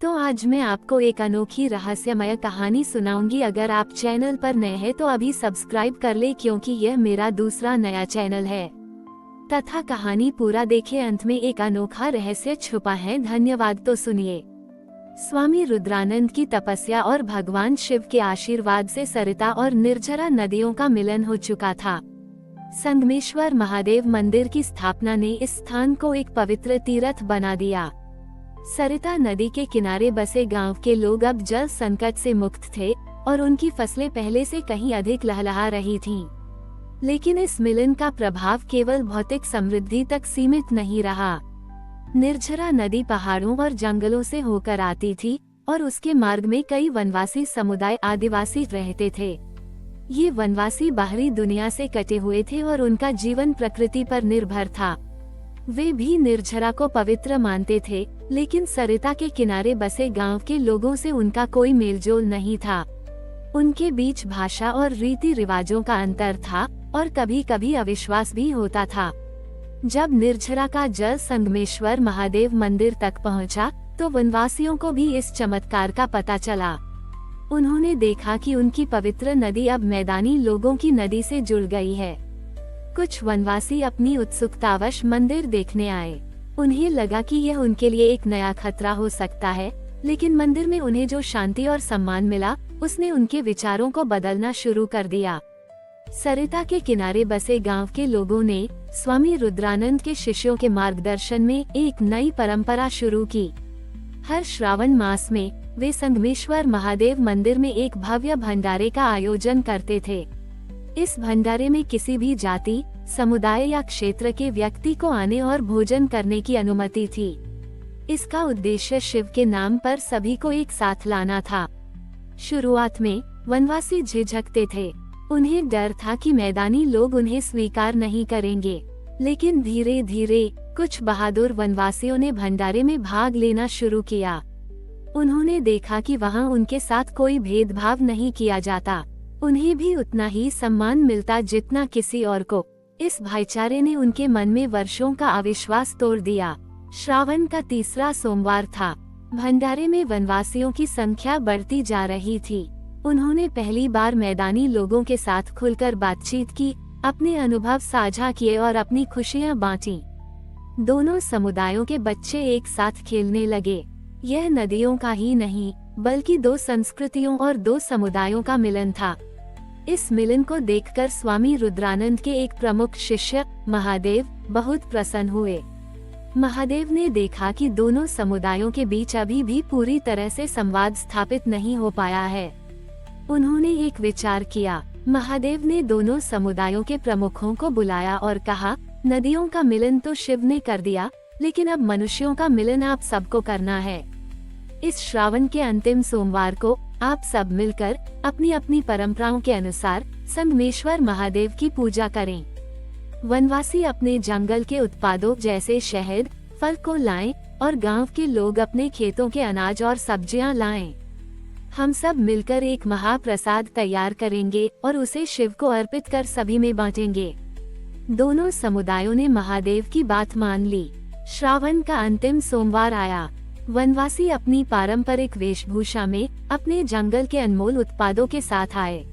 तो आज मैं आपको एक अनोखी रहस्यमय कहानी सुनाऊंगी। अगर आप चैनल पर नए हैं तो अभी सब्सक्राइब कर ले, क्योंकि यह मेरा दूसरा नया चैनल है। तथा कहानी पूरा देखे, अंत में एक अनोखा रहस्य छुपा है। धन्यवाद। तो सुनिए। स्वामी रुद्रानंद की तपस्या और भगवान शिव के आशीर्वाद से सरिता और निर्झरा नदियों का मिलन हो चुका था। संगमेश्वर महादेव मंदिर की स्थापना ने इस स्थान को एक पवित्र तीर्थ बना दिया। सरिता नदी के किनारे बसे गांव के लोग अब जल संकट से मुक्त थे और उनकी फसलें पहले से कहीं अधिक लहलहा रही थीं। लेकिन इस मिलन का प्रभाव केवल भौतिक समृद्धि तक सीमित नहीं रहा। निर्झरा नदी पहाड़ों और जंगलों से होकर आती थी और उसके मार्ग में कई वनवासी समुदाय आदिवासी रहते थे। ये वनवासी बाहरी दुनिया से कटे हुए थे और उनका जीवन प्रकृति पर निर्भर था। वे भी निर्झरा को पवित्र मानते थे, लेकिन सरिता के किनारे बसे गांव के लोगों से उनका कोई मेलजोल नहीं था। उनके बीच भाषा और रीति रिवाजों का अंतर था और कभी कभी अविश्वास भी होता था। जब निर्झरा का जल संगमेश्वर महादेव मंदिर तक पहुंचा, तो वनवासियों को भी इस चमत्कार का पता चला। उन्होंने देखा कि उनकी पवित्र नदी अब मैदानी लोगों की नदी से जुड़ गई है। कुछ वनवासी अपनी उत्सुकतावश मंदिर देखने आए। उन्हें लगा कि यह उनके लिए एक नया खतरा हो सकता है, लेकिन मंदिर में उन्हें जो शांति और सम्मान मिला, उसने उनके विचारों को बदलना शुरू कर दिया। सरिता के किनारे बसे गांव के लोगों ने स्वामी रुद्रानंद के शिष्यों के मार्गदर्शन में एक नई परंपरा शुरू की। हर श्रावण मास में वे संगमेश्वर महादेव मंदिर में एक भव्य भंडारे का आयोजन करते थे। इस भंडारे में किसी भी जाति, समुदाय या क्षेत्र के व्यक्ति को आने और भोजन करने की अनुमति थी। इसका उद्देश्य शिव के नाम पर सभी को एक साथ लाना था। शुरुआत में वनवासी झिझकते थे। उन्हें डर था कि मैदानी लोग उन्हें स्वीकार नहीं करेंगे, लेकिन धीरे धीरे कुछ बहादुर वनवासियों ने भंडारे में भाग लेना शुरू किया। उन्होंने देखा कि वहां उनके साथ कोई भेदभाव नहीं किया जाता। उन्हें भी उतना ही सम्मान मिलता जितना किसी और को। इस भाईचारे ने उनके मन में वर्षों का अविश्वास तोड़ दिया। श्रावण का तीसरा सोमवार था। भंडारे में वनवासियों की संख्या बढ़ती जा रही थी। उन्होंने पहली बार मैदानी लोगों के साथ खुलकर बातचीत की, अपने अनुभव साझा किए और अपनी खुशियां बांटी। दोनों समुदायों के बच्चे एक साथ खेलने लगे। यह नदियों का ही नहीं, बल्कि दो संस्कृतियों और दो समुदायों का मिलन था। इस मिलन को देखकर स्वामी रुद्रानंद के एक प्रमुख शिष्य महादेव बहुत प्रसन्न हुए। महादेव ने देखा कि दोनों समुदायों के बीच अभी भी पूरी तरह से संवाद स्थापित नहीं हो पाया है। उन्होंने एक विचार किया। महादेव ने दोनों समुदायों के प्रमुखों को बुलाया और कहा, नदियों का मिलन तो शिव ने कर दिया, लेकिन अब मनुष्यों का मिलन आप सबको करना है। इस श्रावण के अंतिम सोमवार को आप सब मिलकर अपनी अपनी परंपराओं के अनुसार संगमेश्वर महादेव की पूजा करें। वनवासी अपने जंगल के उत्पादों जैसे शहद, फल को लाएं और गांव के लोग अपने खेतों के अनाज और सब्जियां लाएं। हम सब मिलकर एक महाप्रसाद तैयार करेंगे और उसे शिव को अर्पित कर सभी में बांटेंगे। दोनों समुदायों ने महादेव की बात मान ली। श्रावण का अंतिम सोमवार आया। वनवासी अपनी पारंपरिक वेशभूषा में अपने जंगल के अनमोल उत्पादों के साथ आए।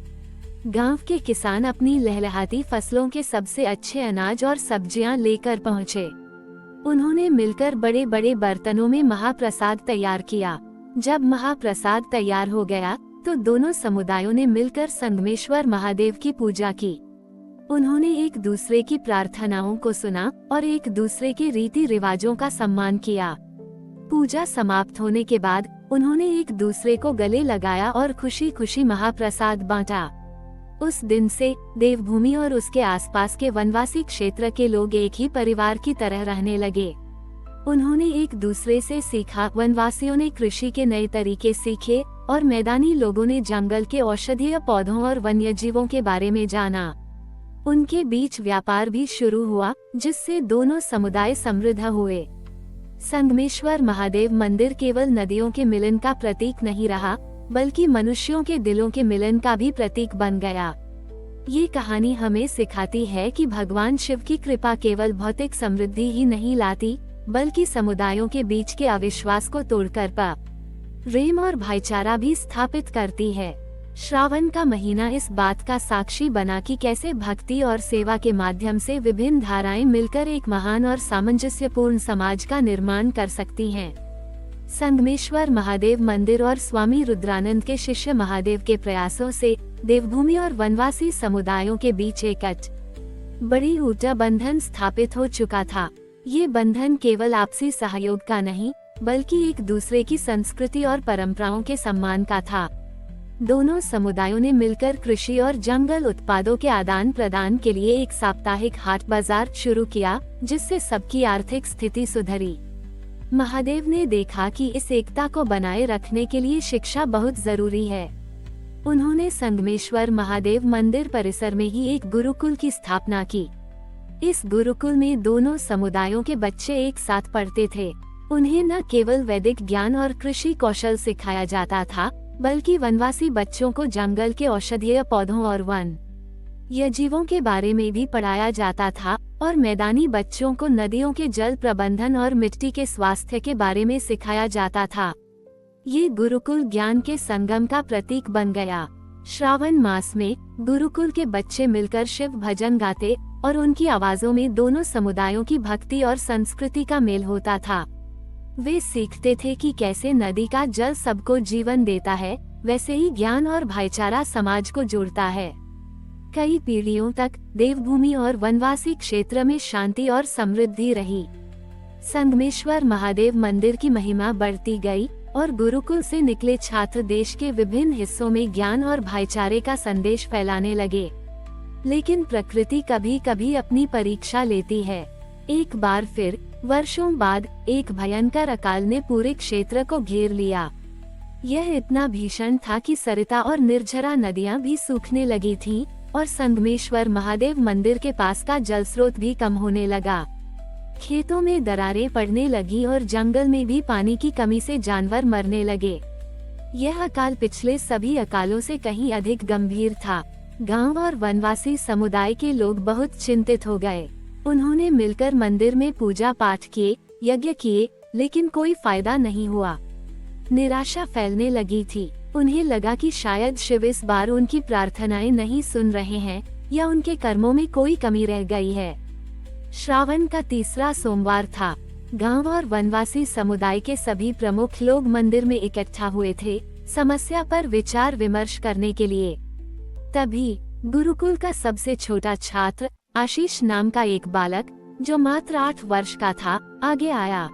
गांव के किसान अपनी लहलहाती फसलों के सबसे अच्छे अनाज और सब्जियां लेकर पहुंचे। उन्होंने मिलकर बड़े बड़े बर्तनों में महाप्रसाद तैयार किया। जब महाप्रसाद तैयार हो गया, तो दोनों समुदायों ने मिलकर संगमेश्वर महादेव की पूजा की। उन्होंने एक दूसरे की प्रार्थनाओं को सुना और एक दूसरे के रीति रिवाजों का सम्मान किया। पूजा समाप्त होने के बाद उन्होंने एक दूसरे को गले लगाया और खुशी खुशी महाप्रसाद बांटा। उस दिन से देवभूमि और उसके आसपास के वनवासी क्षेत्र के लोग एक ही परिवार की तरह रहने लगे। उन्होंने एक दूसरे से सीखा। वनवासियों ने कृषि के नए तरीके सीखे और मैदानी लोगों ने जंगल के औषधीय पौधों और वन्यजीवों के बारे में जाना। उनके बीच व्यापार भी शुरू हुआ, जिससे दोनों समुदाय समृद्ध हुए। संगमेश्वर महादेव मंदिर केवल नदियों के मिलन का प्रतीक नहीं रहा, बल्कि मनुष्यों के दिलों के मिलन का भी प्रतीक बन गया। ये कहानी हमें सिखाती है कि भगवान शिव की कृपा केवल भौतिक समृद्धि ही नहीं लाती, बल्कि समुदायों के बीच के अविश्वास को तोड़कर प्रेम और भाईचारा भी स्थापित करती है। श्रावण का महीना इस बात का साक्षी बना कि कैसे भक्ति और सेवा के माध्यम से विभिन्न धाराएं मिलकर एक महान और सामंजस्यपूर्ण समाज का निर्माण कर सकती हैं। संगमेश्वर महादेव मंदिर और स्वामी रुद्रानंद के शिष्य महादेव के प्रयासों से देवभूमि और वनवासी समुदायों के बीच एक बड़ी ऊर्जा बंधन स्थापित हो चुका था। ये बंधन केवल आपसी सहयोग का नहीं, बल्कि एक दूसरे की संस्कृति और परंपराओं के सम्मान का था। दोनों समुदायों ने मिलकर कृषि और जंगल उत्पादों के आदान प्रदान के लिए एक साप्ताहिक हाट बाजार शुरू किया, जिससे सबकी आर्थिक स्थिति सुधरी। महादेव ने देखा कि इस एकता को बनाए रखने के लिए शिक्षा बहुत जरूरी है। उन्होंने संगमेश्वर महादेव मंदिर परिसर में ही एक गुरुकुल की स्थापना की। इस गुरुकुल में दोनों समुदायों के बच्चे एक साथ पढ़ते थे। उन्हें न केवल वैदिक ज्ञान और कृषि कौशल सिखाया जाता था, बल्कि वनवासी बच्चों को जंगल के औषधीय पौधों और वन्य जीवों के बारे में भी पढ़ाया जाता था और मैदानी बच्चों को नदियों के जल प्रबंधन और मिट्टी के स्वास्थ्य के बारे में सिखाया जाता था। ये गुरुकुल ज्ञान के संगम का प्रतीक बन गया। श्रावण मास में गुरुकुल के बच्चे मिलकर शिव भजन गाते और उनकी आवाजों में दोनों समुदायों की भक्ति और संस्कृति का मेल होता था। वे सीखते थे कि कैसे नदी का जल सबको जीवन देता है, वैसे ही ज्ञान और भाईचारा समाज को जोड़ता है। कई पीढ़ियों तक देवभूमि और वनवासी क्षेत्र में शांति और समृद्धि रही। संगमेश्वर महादेव मंदिर की महिमा बढ़ती गई और गुरुकुल से निकले छात्र देश के विभिन्न हिस्सों में ज्ञान और भाईचारे का संदेश फैलाने लगे। लेकिन प्रकृति कभी कभी अपनी परीक्षा लेती है। एक बार फिर वर्षों बाद एक भयंकर अकाल ने पूरे क्षेत्र को घेर लिया। यह इतना भीषण था कि सरिता और निर्झरा नदियां भी सूखने लगी थीं और संगमेश्वर महादेव मंदिर के पास का जल स्रोत भी कम होने लगा। खेतों में दरारें पड़ने लगी और जंगल में भी पानी की कमी से जानवर मरने लगे। यह अकाल पिछले सभी अकालों से कहीं अधिक गंभीर था। गांव और वनवासी समुदाय के लोग बहुत चिंतित हो गए। उन्होंने मिलकर मंदिर में पूजा पाठ किए, यज्ञ किए, लेकिन कोई फायदा नहीं हुआ। निराशा फैलने लगी थी। उन्हें लगा कि शायद शिव इस बार उनकी प्रार्थनाएं नहीं सुन रहे हैं या उनके कर्मों में कोई कमी रह गई है। श्रावण का तीसरा सोमवार था। गांव और वनवासी समुदाय के सभी प्रमुख लोग मंदिर में इकट्ठा हुए थे, समस्या पर विचार विमर्श करने के लिए। तभी गुरुकुल का सबसे छोटा छात्र आशीष नाम का एक बालक, जो मात्र 8 वर्ष का था, आगे आया।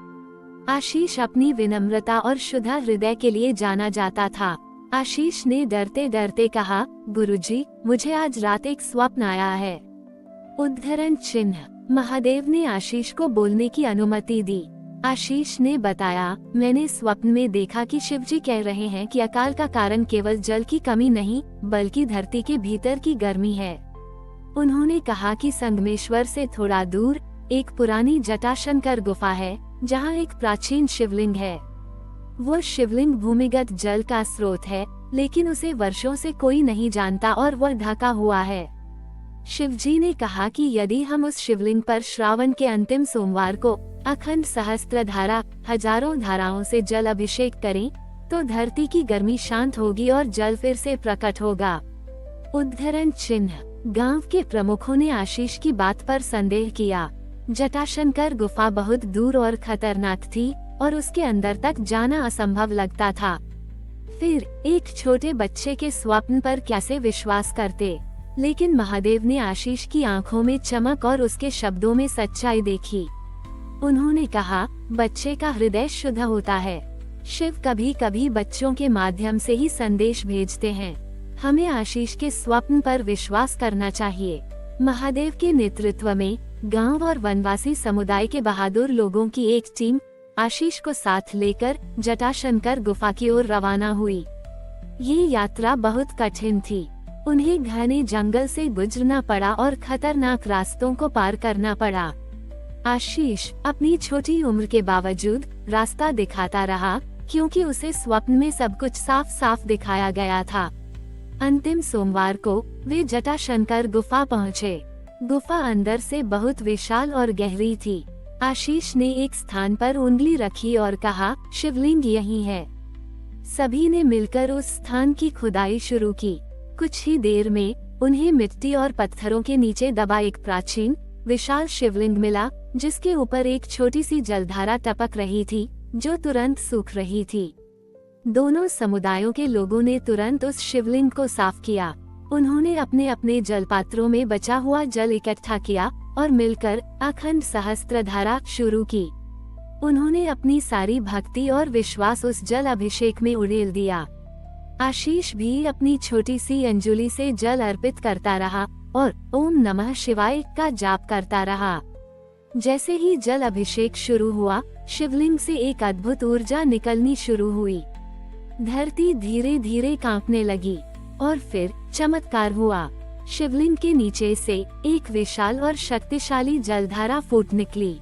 आशीष अपनी विनम्रता और शुद्ध हृदय के लिए जाना जाता था। आशीष ने डरते डरते कहा, गुरुजी, मुझे आज रात एक स्वप्न आया है। उद्धरण चिन्ह। महादेव ने आशीष को बोलने की अनुमति दी। आशीष ने बताया, मैंने स्वप्न में देखा कि शिवजी कह रहे हैं कि अकाल का कारण केवल जल की कमी नहीं, बल्कि धरती के भीतर की गर्मी है। उन्होंने कहा कि संगमेश्वर से थोड़ा दूर एक पुरानी जटाशंकर गुफा है, जहां एक प्राचीन शिवलिंग है। वो शिवलिंग भूमिगत जल का स्रोत है, लेकिन उसे वर्षों से कोई नहीं जानता और वह ढका हुआ है। शिवजी ने कहा कि यदि हम उस शिवलिंग पर श्रावण के अंतिम सोमवार को अखंड सहस्त्र धारा, हजारों धाराओं से जल अभिषेक करें, तो धरती की गर्मी शांत होगी और जल फिर से प्रकट होगा। उद्धरण चिन्ह। गांव के प्रमुखों ने आशीष की बात पर संदेह किया। जटाशंकर गुफा बहुत दूर और खतरनाक थी और उसके अंदर तक जाना असंभव लगता था। फिर एक छोटे बच्चे के स्वप्न पर कैसे विश्वास करते? लेकिन महादेव ने आशीष की आंखों में चमक और उसके शब्दों में सच्चाई देखी। उन्होंने कहा, बच्चे का हृदय शुद्ध होता है। शिव कभी कभी बच्चों के माध्यम से ही संदेश भेजते हैं। हमें आशीष के स्वप्न पर विश्वास करना चाहिए। महादेव के नेतृत्व में गांव और वनवासी समुदाय के बहादुर लोगों की एक टीम आशीष को साथ लेकर जटाशंकर गुफा की ओर रवाना हुई। ये यात्रा बहुत कठिन थी। उन्हें घने जंगल से गुजरना पड़ा और खतरनाक रास्तों को पार करना पड़ा। आशीष अपनी छोटी उम्र के बावजूद रास्ता दिखाता रहा, क्योंकि उसे स्वप्न में सब कुछ साफ साफ दिखाया गया था। अंतिम सोमवार को वे जटाशंकर गुफा पहुँचे। गुफा अंदर से बहुत विशाल और गहरी थी। आशीष ने एक स्थान पर उंगली रखी और कहा, शिवलिंग यही है। सभी ने मिलकर उस स्थान की खुदाई शुरू की। कुछ ही देर में उन्हें मिट्टी और पत्थरों के नीचे दबा एक प्राचीन विशाल शिवलिंग मिला, जिसके ऊपर एक छोटी सी जलधारा टपक रही थी जो तुरंत सूख रही थी। दोनों समुदायों के लोगों ने तुरंत उस शिवलिंग को साफ किया। उन्होंने अपने अपने जलपात्रों में बचा हुआ जल इकट्ठा किया और मिलकर अखंड सहस्त्रधारा शुरू की। उन्होंने अपनी सारी भक्ति और विश्वास उस जल अभिषेक में उड़ेल दिया। आशीष भी अपनी छोटी सी अंजुली से जल अर्पित करता रहा और ओम नमः शिवाय का जाप करता रहा। जैसे ही जल अभिषेक शुरू हुआ, शिवलिंग से एक अद्भुत ऊर्जा निकलनी शुरू हुई। धरती धीरे धीरे कांपने लगी और फिर चमत्कार हुआ। शिवलिंग के नीचे से एक विशाल और शक्तिशाली जलधारा फूट निकली।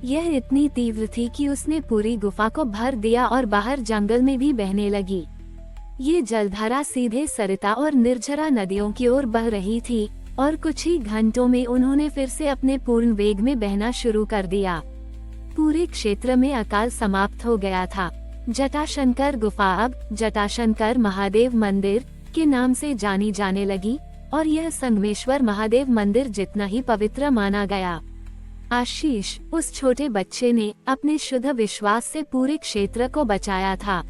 यह इतनी तीव्र थी कि उसने पूरी गुफा को भर दिया और बाहर जंगल में भी बहने लगी। ये जलधारा सीधे सरिता और निर्झरा नदियों की ओर बह रही थी और कुछ ही घंटों में उन्होंने फिर से अपने पूर्ण वेग में बहना शुरू कर दिया। पूरे क्षेत्र में अकाल समाप्त हो गया था। जटाशंकर गुफा अब जटाशंकर महादेव मंदिर के नाम से जानी जाने लगी और यह संगमेश्वर महादेव मंदिर जितना ही पवित्र माना गया। आशीष, उस छोटे बच्चे ने अपने शुद्ध विश्वास से पूरे क्षेत्र को बचाया था।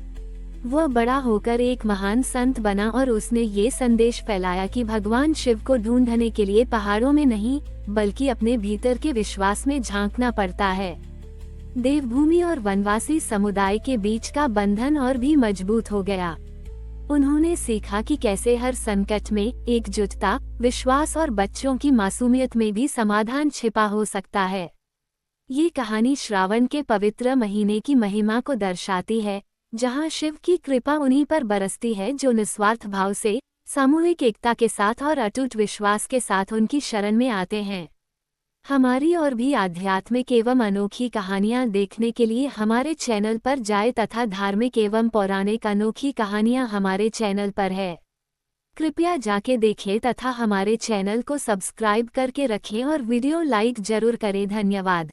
वह बड़ा होकर एक महान संत बना और उसने ये संदेश फैलाया कि भगवान शिव को ढूंढने के लिए पहाड़ों में नहीं बल्कि अपने भीतर के विश्वास में झांकना पड़ता है। देवभूमि और वनवासी समुदाय के बीच का बंधन और भी मजबूत हो गया। उन्होंने सीखा कि कैसे हर संकट में एकजुटता, विश्वास और बच्चों की मासूमियत में भी समाधान छिपा हो सकता है। ये कहानी श्रावण के पवित्र महीने की महिमा को दर्शाती है, जहां शिव की कृपा उन्हीं पर बरसती है जो निस्वार्थ भाव से, सामूहिक एकता के साथ और अटूट विश्वास के साथ उनकी शरण में आते हैं। हमारी और भी आध्यात्मिक एवं अनोखी कहानियाँ देखने के लिए हमारे चैनल पर जाएं तथा धार्मिक एवं पौराणिक अनोखी कहानियाँ हमारे चैनल पर है। कृपया जाके देखें तथा हमारे चैनल को सब्सक्राइब करके रखें और वीडियो लाइक जरूर करें। धन्यवाद।